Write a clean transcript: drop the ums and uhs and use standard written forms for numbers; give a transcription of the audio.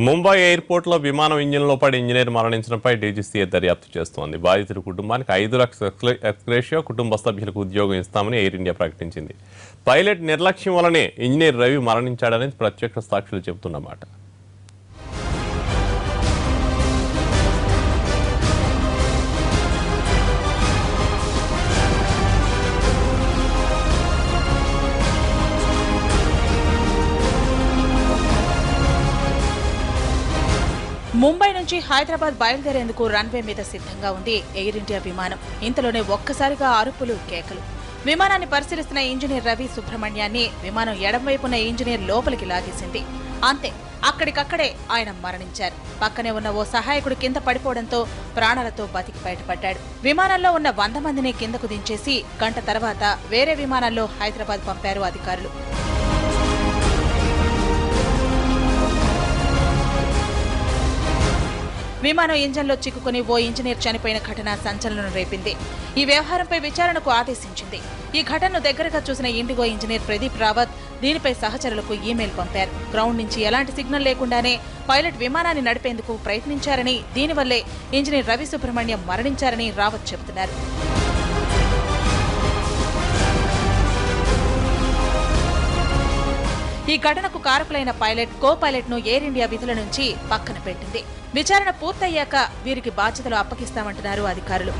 ముంబై ఎయిర్పోర్ట్లో విమానం ఇంజిన్లో పడి ఇంజనీర్ మరణించడంపై డీజీసీఏ దర్యాప్తు చేస్తోంది. బాధితుడి కుటుంబానికి 5 లక్షల ఎక్స్గ్రేషియో, కుటుంబ సభ్యులకు ఉద్యోగం ఇస్తామని ఎయిర్ ఇండియా ప్రకటించింది. పైలట్ నిర్లక్ష్యం వల్లనే ఇంజనీర్ రవి మరణించాడని ప్రత్యక్ష సాక్షులు చెబుతున్నమాట. ముంబై నుంచి హైదరాబాద్ బయలుదేరేందుకు రన్వే మీద సిద్ధంగా ఉంది ఎయిర్ ఇండియా విమానం. ఇంతలోనే ఒక్కసారిగా అరుపులు, కేకలు. విమానాన్ని పరిశీలిస్తున్న ఇంజనీర్ రవి సుబ్రహ్మణ్యాన్ని విమానం ఎడంవైపున్న ఇంజనీర్ లోపలికి లాగేసింది. అంతే, అక్కడికక్కడే ఆయన మరణించారు. పక్కనే ఉన్న ఓ సహాయకుడు కింద పడిపోవడంతో ప్రాణాలతో బతికి బయటపడ్డాడు. విమానంలో ఉన్న 100 మందిని కిందకు దించేసి గంట తర్వాత వేరే విమానాల్లో హైదరాబాద్ పంపారు అధికారులు. విమానం ఇంజన్లో చిక్కుకుని ఓ ఇంజనీర్ చనిపోయిన ఘటన సంచలనం రేపింది. ఈ వ్యవహారంపై విచారణకు ఆదేశించింది. ఈ ఘటనను దగ్గరగా చూసిన ఇండిగో ఇంజనీర్ ప్రదీప్ రావత్ దీనిపై సహచరులకు ఈమెయిల్ పంపారు. గ్రౌండ్ నుంచి ఎలాంటి సిగ్నల్ లేకుండానే పైలట్ విమానాన్ని నడిపేందుకు ప్రయత్నించారని, దీనివల్లే ఇంజనీర్ రవి సుబ్రహ్మణ్యం మరణించారని రావత్ చెబుతున్నారు. ఈ ఘటనకు కారకులైన పైలట్, కో పైలట్ ను ఎయిర్ ఇండియా విధుల నుంచి పక్కన పెట్టింది. విచారణ పూర్తయ్యాక వీరికి బాధ్యతలు అప్పగిస్తామంటున్నారు అధికారులు.